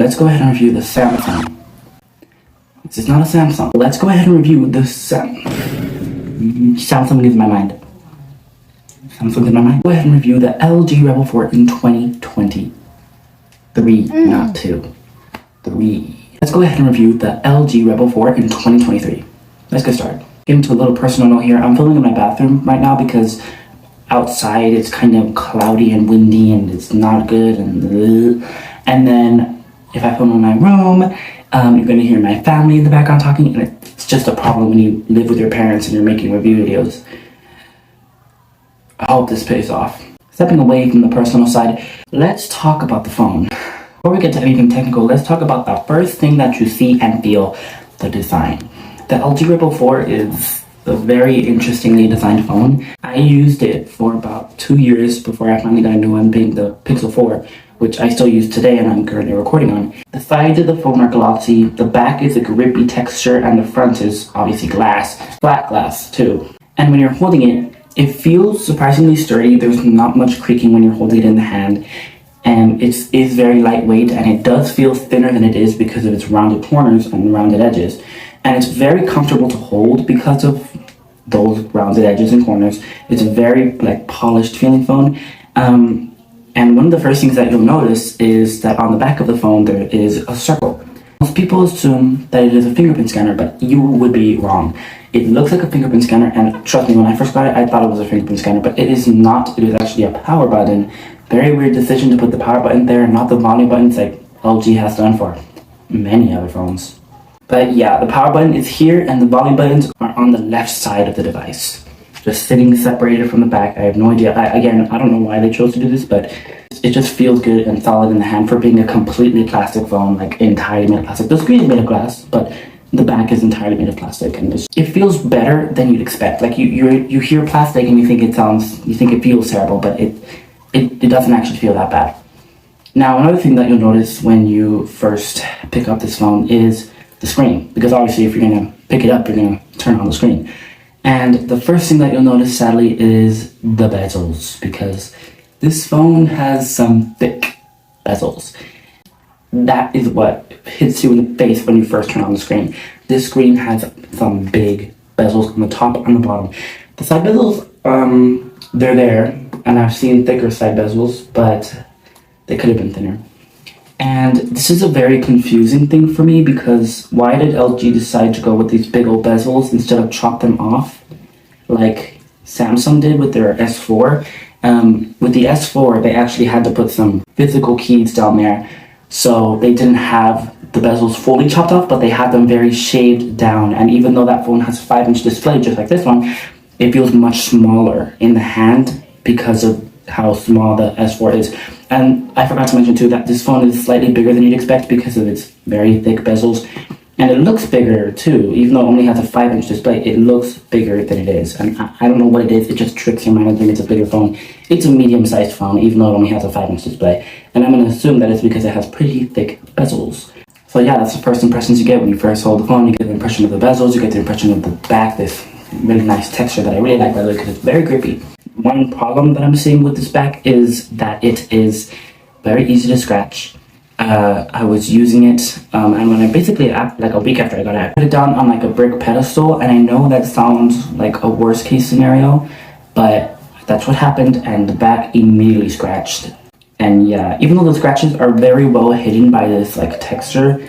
let's go ahead and review the Samsung. This is not a Samsung. Let's go ahead and review the Samsung is in my mind. Samsung in my mind. Go ahead and review the LG Rebel 4 in 2023, not 2. 3. Let's go ahead and review the LG Rebel 4 in 2023. Let's get started. Get into a little personal note here. I'm filming in my bathroom right now because outside it's kind of cloudy and windy and it's not good and then if I film in my room, you're going to hear my family in the background talking, and it's just a problem when you live with your parents and you're making review videos. I hope this pays off. Stepping away from the personal side, let's talk about the phone. Before we get to anything technical, let's talk about the first thing that you see and feel, the design. The LG Rebel 4 is a very interestingly designed phone. I used it for about 2 years before I finally got a new one, being the Pixel 4, which I still use today and I'm currently recording on. The sides of the phone are glossy, the back is a grippy texture, and the front is obviously glass, flat glass too. And when you're holding it, it feels surprisingly sturdy. There's not much creaking when you're holding it in the hand, and it is very lightweight, and it does feel thinner than it is because of its rounded corners and rounded edges. And it's very comfortable to hold because of those rounded edges and corners. It's a very polished feeling phone. And one of the first things that you'll notice is that on the back of the phone there is a circle. Most people assume that it is a fingerprint scanner, but you would be wrong. It looks like a fingerprint scanner, and trust me, when I first got it, I thought it was a fingerprint scanner, but it is not. It is actually a power button. Very weird decision to put the power button there, not the volume buttons like LG has done for many other phones. But yeah, the power button is here, and the volume buttons are on the left side of the device, just sitting separated from the back. I have no idea. I don't know why they chose to do this, but it just feels good and solid in the hand for being a completely plastic phone, entirely made of plastic. The screen is made of glass, but the back is entirely made of plastic, and it feels better than you'd expect. You hear plastic and you think it feels terrible, but it doesn't actually feel that bad. Now, another thing that you'll notice when you first pick up this phone is the screen, because obviously if you're gonna pick it up, you're gonna turn on the screen. And the first thing that you'll notice, sadly, is the bezels, because this phone has some thick bezels. That is what hits you in the face when you first turn on the screen. This screen has some big bezels on the top and the bottom. The side bezels, they're there, and I've seen thicker side bezels, but they could have been thinner. And this is a very confusing thing for me, because why did LG decide to go with these big old bezels instead of chop them off like Samsung did with their S4? With the S4, they actually had to put some physical keys down there, so they didn't have the bezels fully chopped off, but they had them very shaved down. And even though that phone has a 5-inch display just like this one, it feels much smaller in the hand because of how small the S4 is. And I forgot to mention too that this phone is slightly bigger than you'd expect because of its very thick bezels. And it looks bigger too, even though it only has a 5-inch display, it looks bigger than it is. And I don't know what it is, it just tricks your mind and thinks it's a bigger phone. It's a medium-sized phone, even though it only has a 5-inch display. And I'm going to assume that it's because it has pretty thick bezels. So yeah, that's the first impressions you get when you first hold the phone. You get the impression of the bezels, you get the impression of the back, this really nice texture that I really like, by the way, because it's very grippy. One problem that I'm seeing with this back is that it is very easy to scratch. I was using it, and when I basically, a week after I got it, I put it down on a brick pedestal, and I know that sounds like a worst case scenario, but that's what happened, and the back immediately scratched. And yeah, even though the scratches are very well hidden by this texture,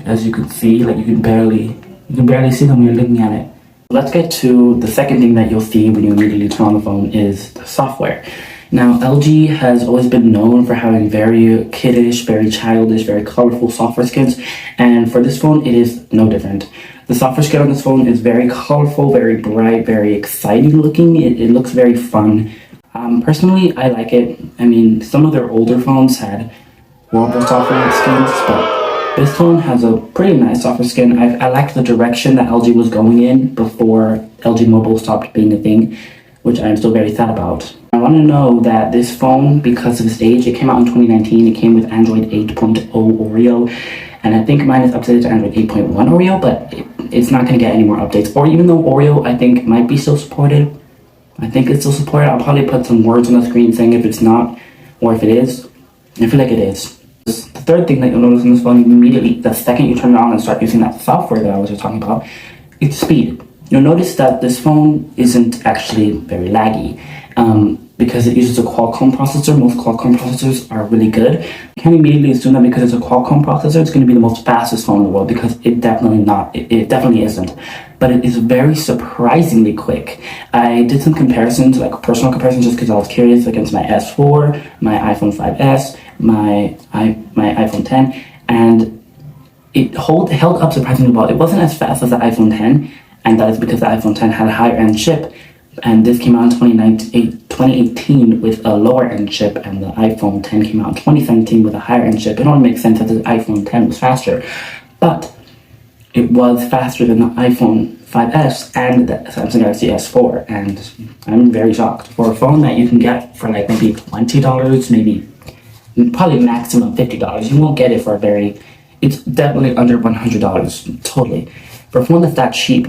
as you can see, you can barely see them when you're looking at it. Let's get to the second thing that you'll see when you immediately turn on the phone is the software. Now, LG has always been known for having very kiddish, very childish, very colorful software skins, and for this phone, it is no different. The software skin on this phone is very colorful, very bright, very exciting looking. It looks very fun. Personally, I like it. I mean, some of their older phones had horrible software skins, but this phone has a pretty nice software skin. I liked the direction that LG was going in before LG Mobile stopped being a thing, which I'm still very sad about. I want to know that this phone, because of its age, it came out in 2019, it came with Android 8.0 Oreo, and I think mine is updated to Android 8.1 Oreo, but it's not going to get any more updates. Or even though Oreo, I think, might be still supported, I think it's still supported. I'll probably put some words on the screen saying if it's not, or if it is. I feel like it is. The third thing that you'll notice on this phone immediately, the second you turn it on and start using that software that I was just talking about, it's speed. You'll notice that this phone isn't actually very laggy because it uses a Qualcomm processor. Most Qualcomm processors are really good. You can't immediately assume that because it's a Qualcomm processor, it's going to be the most fastest phone in the world, because it definitely isn't. But it is very surprisingly quick. I did some comparisons, like personal comparisons, just because I was curious, against my S4, my iPhone 5S, my iPhone 10, and it held up surprisingly well. It wasn't as fast as the iPhone 10, and that is because the iPhone 10 had a higher end chip, and this came out in 2018 with a lower end chip, and the iPhone 10 came out in 2017 with a higher end chip. It only makes sense that the iPhone 10 was faster, but it was faster than the iPhone 5S and the Samsung Galaxy S4, and I'm very shocked. For a phone that you can get for like maybe $20, maybe probably maximum $50, you won't get it for it's definitely under $100, totally. For a phone that's that cheap,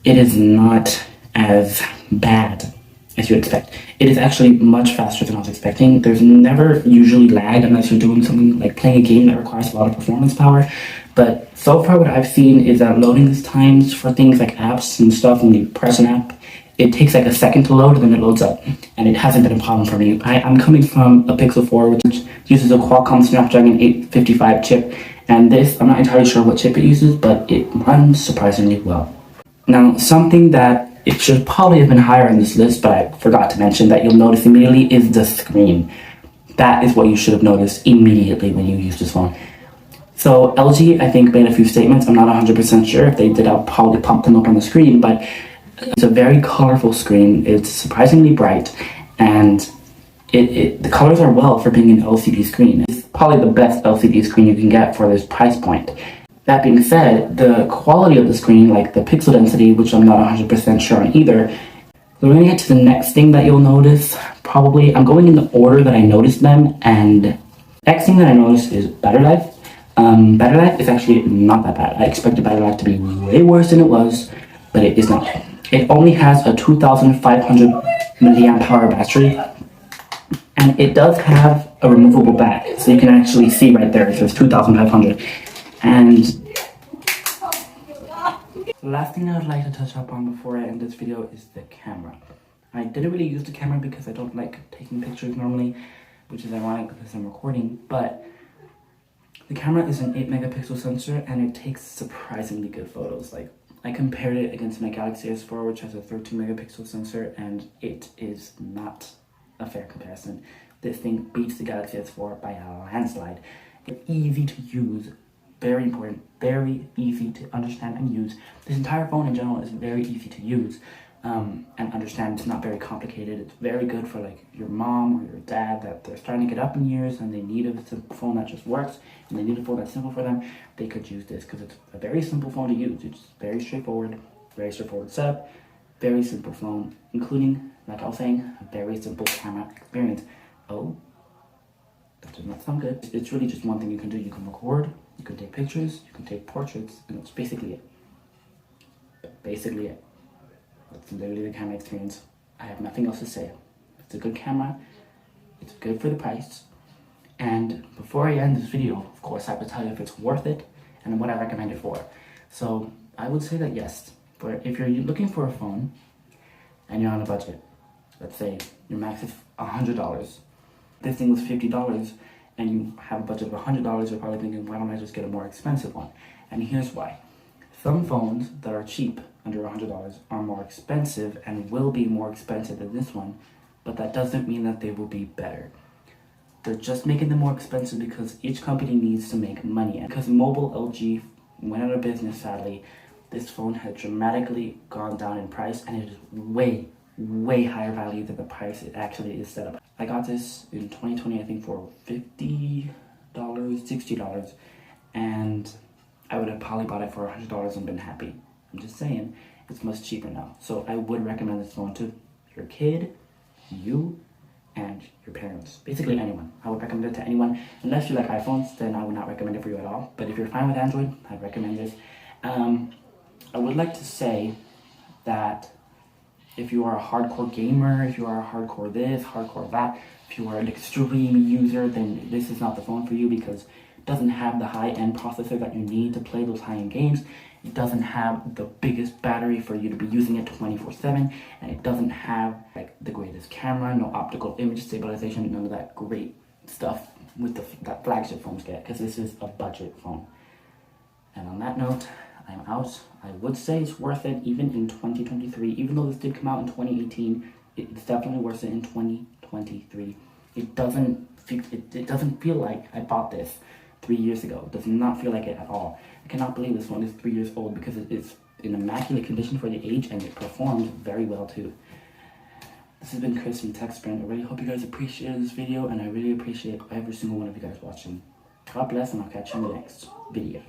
it is not as bad as you would expect. It is actually much faster than I was expecting. There's never usually lag unless you're doing something like playing a game that requires a lot of performance power. But so far what I've seen is that loading times for things like apps and stuff, when you press an app, it takes like a second to load and then it loads up. And it hasn't been a problem for me. I'm coming from a Pixel 4, which uses a Qualcomm Snapdragon 855 chip. And this, I'm not entirely sure what chip it uses, but it runs surprisingly well. Now, something that it should probably have been higher on this list, but I forgot to mention, that you'll notice immediately, is the screen. That is what you should have noticed immediately when you use this phone. So LG, I think, made a few statements. I'm not 100% sure. If they did, I'll probably pump them up on the screen, but it's a very colorful screen. It's surprisingly bright, and the colors are well for being an LCD screen. It's probably the best LCD screen you can get for this price point. That being said, the quality of the screen, like the pixel density, which I'm not 100% sure on either. So we're going to get to the next thing that you'll notice. Probably, I'm going in the order that I noticed them, and next thing that I noticed is battery life. Battery life is actually not that bad. I expected battery life to be way worse than it was, but it is not. It only has a 2,500 milliamp hour battery, and it does have a removable back, so you can actually see right there it says 2,500. And the last thing I would like to touch up on before I end this video is the camera. I didn't really use the camera because I don't like taking pictures normally, which is ironic because I'm recording, but the camera is an 8 megapixel sensor and it takes surprisingly good photos. Like, I compared it against my Galaxy S4, which has a 13 megapixel sensor, and it is not a fair comparison. This thing beats the Galaxy S4 by a landslide. It's easy to use. Very important, very easy to understand and use. This entire phone in general is very easy to use and understand. It's not very complicated. It's very good for like your mom or your dad that they're starting to get up in years and they need a phone that just works, and they need a phone that's simple for them. They could use this because it's a very simple phone to use. It's very straightforward setup, very simple phone, including, like I was saying, a very simple camera experience. Oh, that does not sound good. It's really just one thing you can do. You can record, you can take pictures, you can take portraits, and that's basically it. Basically it. That's literally the camera experience. I have nothing else to say. It's a good camera, it's good for the price, and before I end this video, of course, I have to tell you if it's worth it and what I recommend it for. So I would say that yes, but if you're looking for a phone and you're on a budget, let's say your max is $100, this thing was $50, and you have a budget of $100, you're probably thinking, why don't I just get a more expensive one? And here's why. Some phones that are cheap, under $100, are more expensive and will be more expensive than this one, but that doesn't mean that they will be better. They're just making them more expensive because each company needs to make money. And because mobile LG went out of business, sadly, this phone has dramatically gone down in price, and it is way higher value than the price it actually is set up. I got this in 2020, I think, for $50, $60, and I would have probably bought it for $100 and been happy. I'm just saying, it's much cheaper now. So I would recommend this phone to your kid, you, and your parents. Basically anyone. I would recommend it to anyone. Unless you like iPhones, then I would not recommend it for you at all. But if you're fine with Android, I'd recommend this. I would like to say that if you are a hardcore gamer, if you are a hardcore this, hardcore that, if you are an extreme user, then this is not the phone for you, because It doesn't have the high-end processor that you need to play those high-end games. It doesn't have the biggest battery for you to be using it 24/7, and it doesn't have like the greatest camera, no optical image stabilization, none of that great stuff with that flagship phones get, because this is a budget phone. And on that note, I'm out. I would say it's worth it even in 2023, even though this did come out in 2018. It's definitely worth it in 2023. It doesn't feel like I bought this 3 years ago. It does not feel like it at all. I cannot believe this one is 3 years old because it is in immaculate condition for the age, and it performs very well too. This has been Chris from TechSprint. I really hope you guys appreciated this video, and I really appreciate every single one of you guys watching. God bless, and I'll catch you in the next video.